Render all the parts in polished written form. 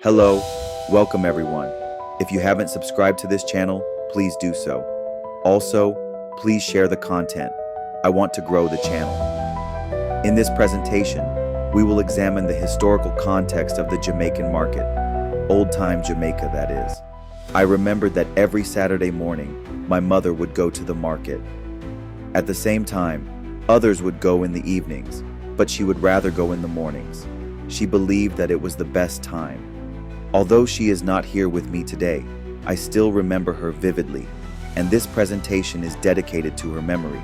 Hello, welcome everyone. If you haven't subscribed to this channel, please do so. Also, please share the content. I want to grow the channel. In this presentation, we will examine the historical context of the Jamaican market, old-time Jamaica that is. I remembered that every Saturday morning, my mother would go to the market. At the same time, others would go in the evenings, but she would rather go in the mornings. She believed that it was the best time. Although she is not here with me today, I still remember her vividly, and this presentation is dedicated to her memory.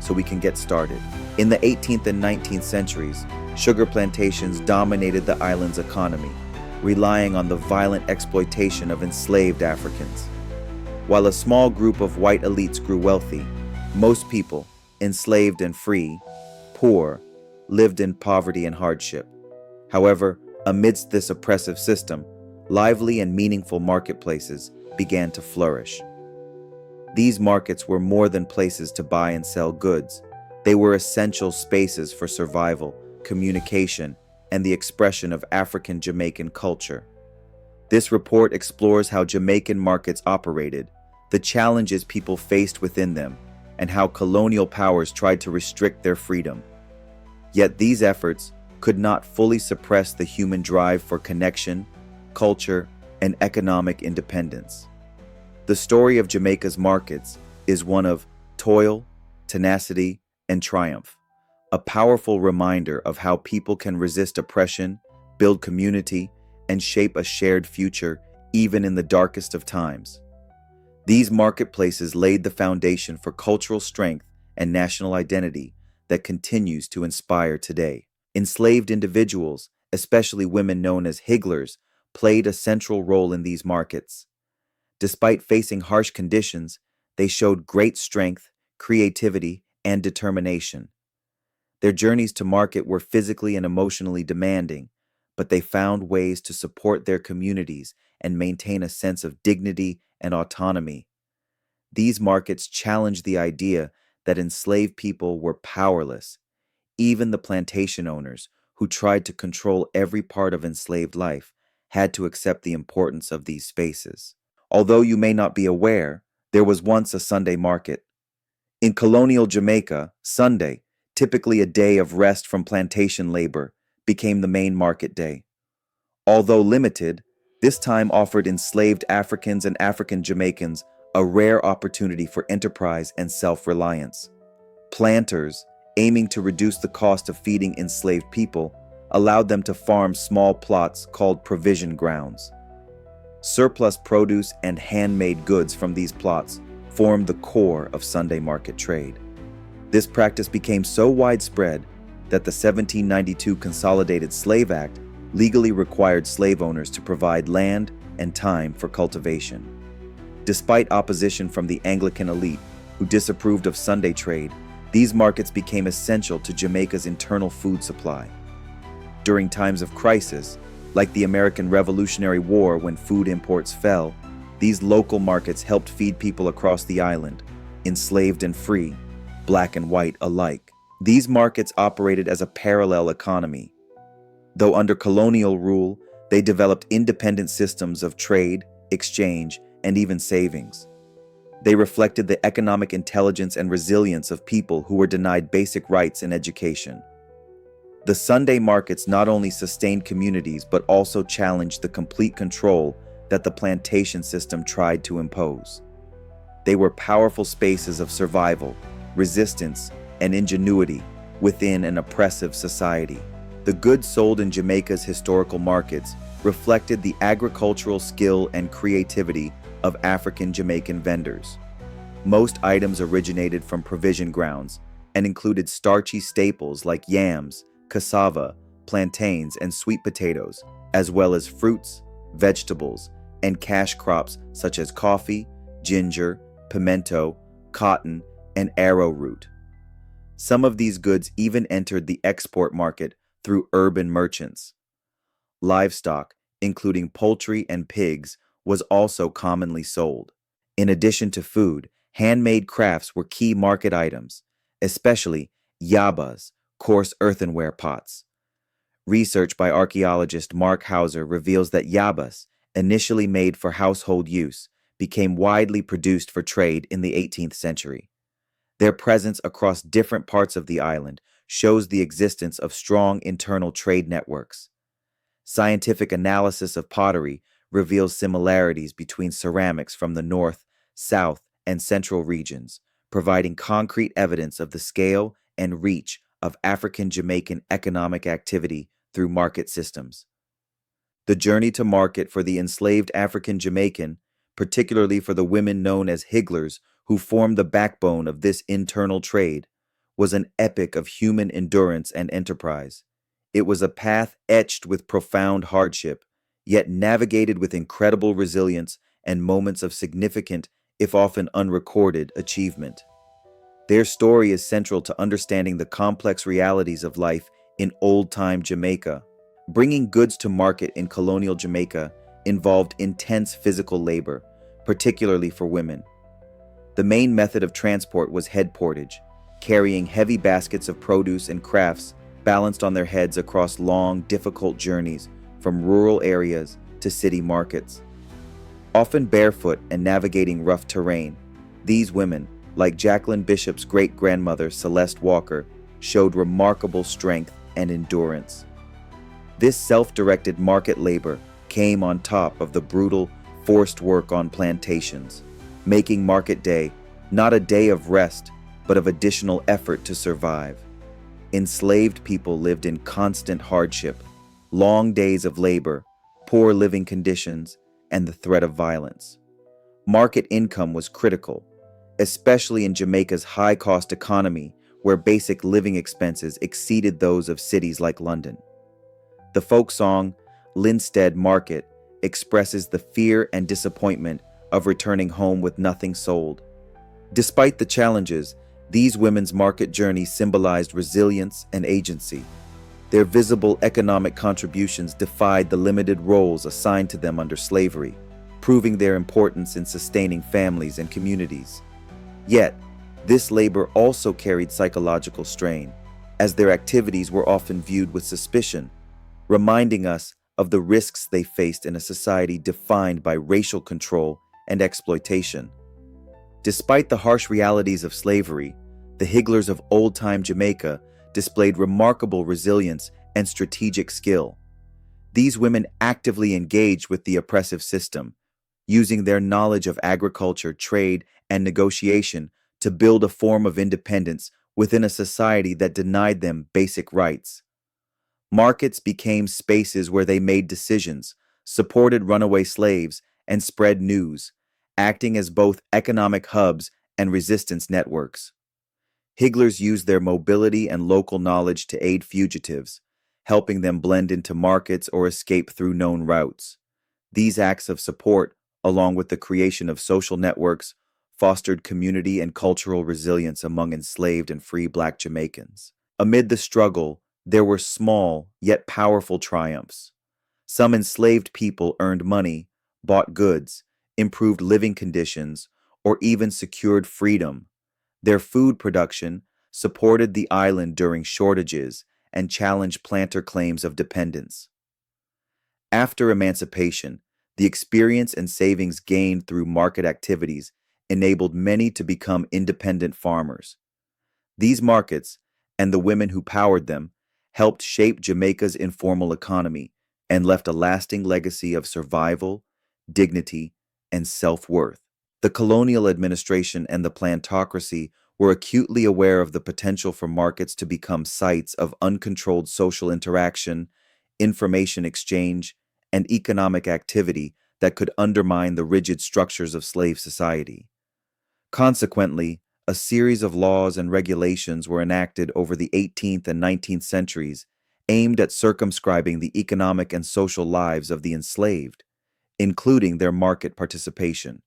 So we can get started. In the 18th and 19th centuries, sugar plantations dominated the island's economy, relying on the violent exploitation of enslaved Africans. While a small group of white elites grew wealthy, most people, enslaved and free, poor, lived in poverty and hardship. However, amidst this oppressive system, lively and meaningful marketplaces began to flourish. These markets were more than places to buy and sell goods. They were essential spaces for survival, communication, and the expression of African Jamaican culture. This report explores how Jamaican markets operated, the challenges people faced within them, and how colonial powers tried to restrict their freedom. Yet these efforts could not fully suppress the human drive for connection, culture, and economic independence. The story of Jamaica's markets is one of toil, tenacity, and triumph, a powerful reminder of how people can resist oppression, build community, and shape a shared future even in the darkest of times. These marketplaces laid the foundation for cultural strength and national identity that continues to inspire today. Enslaved individuals, especially women known as Higglers, played a central role in these markets. Despite facing harsh conditions, they showed great strength, creativity, and determination. Their journeys to market were physically and emotionally demanding, but they found ways to support their communities and maintain a sense of dignity and autonomy. These markets challenged the idea that enslaved people were powerless. Even the plantation owners, who tried to control every part of enslaved life, had to accept the importance of these spaces. Although you may not be aware, there was once a Sunday market. In colonial Jamaica, Sunday, typically a day of rest from plantation labor, became the main market day. Although limited, this time offered enslaved Africans and African Jamaicans a rare opportunity for enterprise and self-reliance. Planters, aiming to reduce the cost of feeding enslaved people, allowed them to farm small plots called provision grounds. Surplus produce and handmade goods from these plots formed the core of Sunday market trade. This practice became so widespread that the 1792 Consolidated Slave Act legally required slave owners to provide land and time for cultivation. Despite opposition from the Anglican elite, who disapproved of Sunday trade, these markets became essential to Jamaica's internal food supply. During times of crisis, like the American Revolutionary War when food imports fell, these local markets helped feed people across the island, enslaved and free, black and white alike. These markets operated as a parallel economy. Though under colonial rule, they developed independent systems of trade, exchange, and even savings. They reflected the economic intelligence and resilience of people who were denied basic rights and education. The Sunday markets not only sustained communities but also challenged the complete control that the plantation system tried to impose. They were powerful spaces of survival, resistance, and ingenuity within an oppressive society. The goods sold in Jamaica's historical markets reflected the agricultural skill and creativity of African Jamaican vendors. Most items originated from provision grounds and included starchy staples like yams, cassava, plantains, and sweet potatoes, as well as fruits, vegetables, and cash crops such as coffee, ginger, pimento, cotton, and arrowroot. Some of these goods even entered the export market through urban merchants. Livestock, including poultry and pigs, was also commonly sold. In addition to food, handmade crafts were key market items, especially yabas, coarse earthenware pots. Research by archaeologist Mark Hauser reveals that yabas, initially made for household use, became widely produced for trade in the 18th century. Their presence across different parts of the island shows the existence of strong internal trade networks. Scientific analysis of pottery reveals similarities between ceramics from the north, south, and central regions, providing concrete evidence of the scale and reach of African Jamaican economic activity through market systems. The journey to market for the enslaved African Jamaican, particularly for the women known as Higglers, who formed the backbone of this internal trade, was an epic of human endurance and enterprise. It was a path etched with profound hardship, yet navigated with incredible resilience and moments of significant, if often unrecorded, achievement. Their story is central to understanding the complex realities of life in old-time Jamaica. Bringing goods to market in colonial Jamaica involved intense physical labor, particularly for women. The main method of transport was head portage, carrying heavy baskets of produce and crafts balanced on their heads across long, difficult journeys from rural areas to city markets. Often barefoot and navigating rough terrain, these women, like Jacqueline Bishop's great-grandmother Celeste Walker, showed remarkable strength and endurance. This self-directed market labor came on top of the brutal, forced work on plantations, making market day not a day of rest, but of additional effort to survive. Enslaved people lived in constant hardship, long days of labor, poor living conditions, and the threat of violence. Market income was critical, especially in Jamaica's high-cost economy, where basic living expenses exceeded those of cities like London. The folk song, Linstead Market, expresses the fear and disappointment of returning home with nothing sold. Despite the challenges, these women's market journeys symbolized resilience and agency. Their visible economic contributions defied the limited roles assigned to them under slavery, proving their importance in sustaining families and communities. Yet, this labor also carried psychological strain, as their activities were often viewed with suspicion, reminding us of the risks they faced in a society defined by racial control and exploitation. Despite the harsh realities of slavery, the Higglers of old-time Jamaica displayed remarkable resilience and strategic skill. These women actively engaged with the oppressive system, using their knowledge of agriculture, trade, and negotiation to build a form of independence within a society that denied them basic rights. Markets became spaces where they made decisions, supported runaway slaves, and spread news, acting as both economic hubs and resistance networks. Higglers used their mobility and local knowledge to aid fugitives, helping them blend into markets or escape through known routes. These acts of support, along with the creation of social networks, fostered community and cultural resilience among enslaved and free Black Jamaicans. Amid the struggle, there were small yet powerful triumphs. Some enslaved people earned money, bought goods, improved living conditions, or even secured freedom. Their food production supported the island during shortages and challenged planter claims of dependence. After emancipation, the experience and savings gained through market activities enabled many to become independent farmers. These markets, and the women who powered them, helped shape Jamaica's informal economy and left a lasting legacy of survival, dignity, and self-worth. The colonial administration and the plantocracy were acutely aware of the potential for markets to become sites of uncontrolled social interaction, information exchange, and economic activity that could undermine the rigid structures of slave society. Consequently, a series of laws and regulations were enacted over the 18th and 19th centuries aimed at circumscribing the economic and social lives of the enslaved, including their market participation.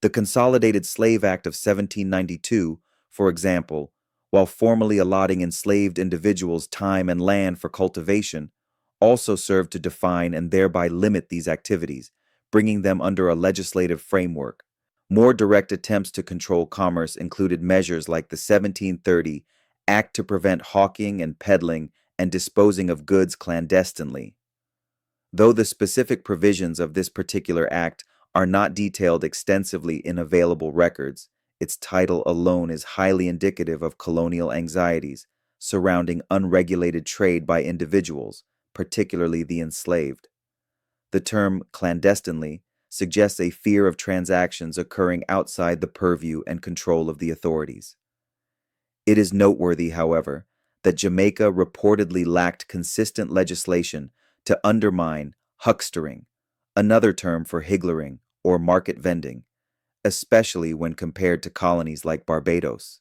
The Consolidated Slave Act of 1792, for example, while formally allotting enslaved individuals time and land for cultivation, also served to define and thereby limit these activities, bringing them under a legislative framework. More direct attempts to control commerce included measures like the 1730 Act to Prevent Hawking and Peddling and disposing of goods clandestinely. Though the specific provisions of this particular act are not detailed extensively in available records, its title alone is highly indicative of colonial anxieties surrounding unregulated trade by individuals, particularly the enslaved. The term clandestinely suggests a fear of transactions occurring outside the purview and control of the authorities. It is noteworthy, however, that Jamaica reportedly lacked consistent legislation to undermine huckstering, another term for higglering or market vending, especially when compared to colonies like Barbados.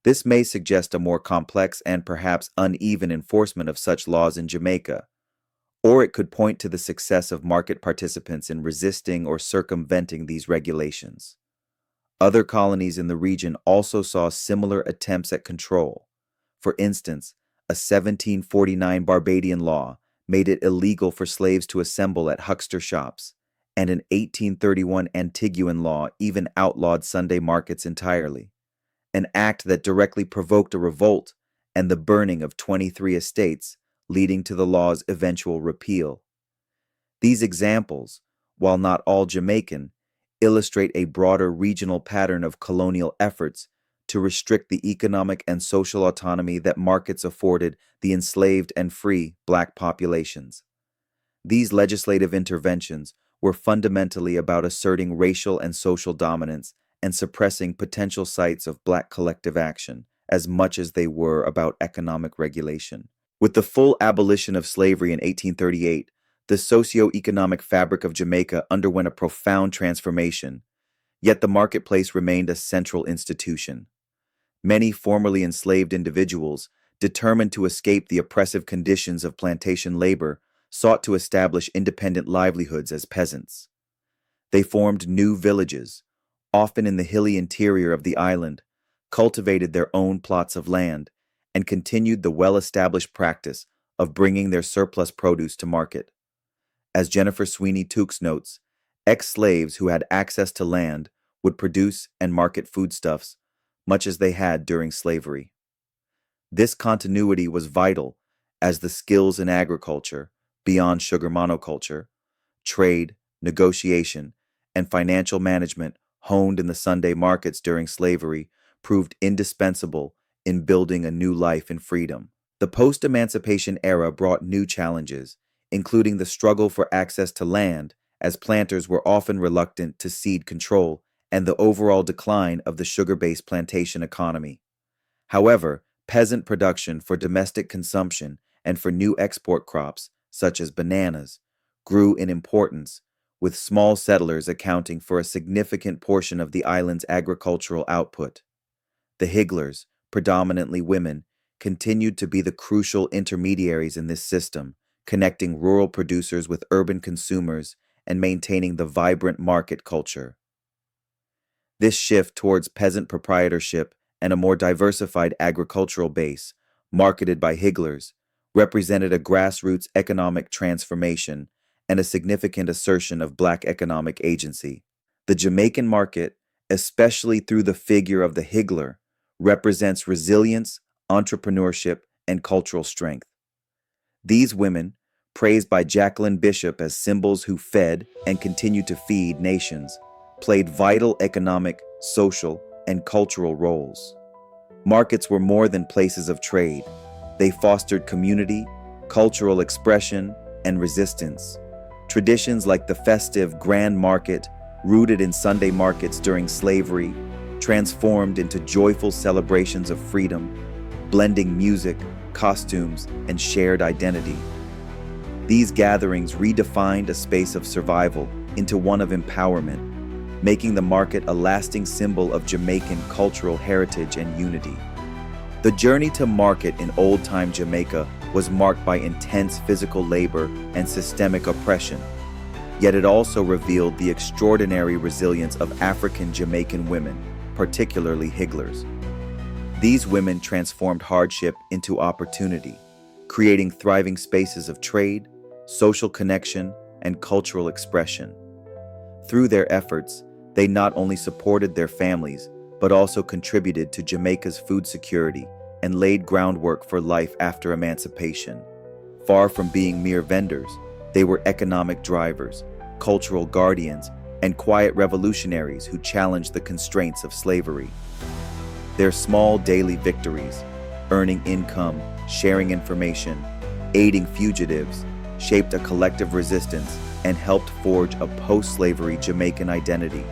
This may suggest a more complex and perhaps uneven enforcement of such laws in Jamaica, or it could point to the success of market participants in resisting or circumventing these regulations. Other colonies in the region also saw similar attempts at control. For instance, a 1749 Barbadian law made it illegal for slaves to assemble at huckster shops, and an 1831 Antiguan law even outlawed Sunday markets entirely, an act that directly provoked a revolt and the burning of 23 estates, leading to the law's eventual repeal. These examples, while not all Jamaican, illustrate a broader regional pattern of colonial efforts to restrict the economic and social autonomy that markets afforded the enslaved and free black populations. These legislative interventions were fundamentally about asserting racial and social dominance and suppressing potential sites of black collective action, as much as they were about economic regulation. With the full abolition of slavery in 1838, the socio-economic fabric of Jamaica underwent a profound transformation, yet the marketplace remained a central institution. Many formerly enslaved individuals, determined to escape the oppressive conditions of plantation labor, sought to establish independent livelihoods as peasants. They formed new villages, often in the hilly interior of the island, cultivated their own plots of land, and continued the well-established practice of bringing their surplus produce to market. As Jennifer Sweeney Tukes notes, ex-slaves who had access to land would produce and market foodstuffs, much as they had during slavery. This continuity was vital as the skills in agriculture, beyond sugar monoculture, trade, negotiation, and financial management honed in the Sunday markets during slavery proved indispensable in building a new life in freedom. The post-emancipation era brought new challenges, including the struggle for access to land, as planters were often reluctant to cede control, and the overall decline of the sugar-based plantation economy. However, peasant production for domestic consumption and for new export crops, such as bananas, grew in importance, with small settlers accounting for a significant portion of the island's agricultural output. The Higglers, predominantly women, continued to be the crucial intermediaries in this system, connecting rural producers with urban consumers and maintaining the vibrant market culture. This shift towards peasant proprietorship and a more diversified agricultural base, marketed by Higglers, represented a grassroots economic transformation and a significant assertion of black economic agency. The Jamaican market, especially through the figure of the Higgler, represents resilience, entrepreneurship, and cultural strength. These women, praised by Jacqueline Bishop as symbols who fed and continued to feed nations, played vital economic, social, and cultural roles. Markets were more than places of trade. They fostered community, cultural expression, and resistance. Traditions like the festive Grand Market, rooted in Sunday markets during slavery, transformed into joyful celebrations of freedom, blending music, costumes, and shared identity. These gatherings redefined a space of survival into one of empowerment, making the market a lasting symbol of Jamaican cultural heritage and unity. The journey to market in old-time Jamaica was marked by intense physical labor and systemic oppression, yet it also revealed the extraordinary resilience of African Jamaican women, particularly Higglers. These women transformed hardship into opportunity, creating thriving spaces of trade, social connection, and cultural expression. Through their efforts, they not only supported their families, but also contributed to Jamaica's food security and laid groundwork for life after emancipation. Far from being mere vendors, they were economic drivers, cultural guardians, and quiet revolutionaries who challenged the constraints of slavery. Their small daily victories, earning income, sharing information, aiding fugitives, shaped a collective resistance and helped forge a post-slavery Jamaican identity.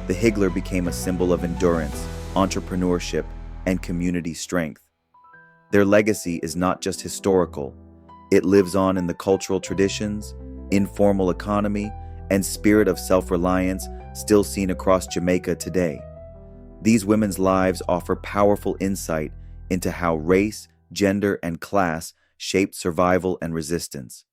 The Higgler became a symbol of endurance, entrepreneurship, and community strength. Their legacy is not just historical, it lives on in the cultural traditions, informal economy, and spirit of self-reliance still seen across Jamaica today. These women's lives offer powerful insight into how race, gender, and class shaped survival and resistance.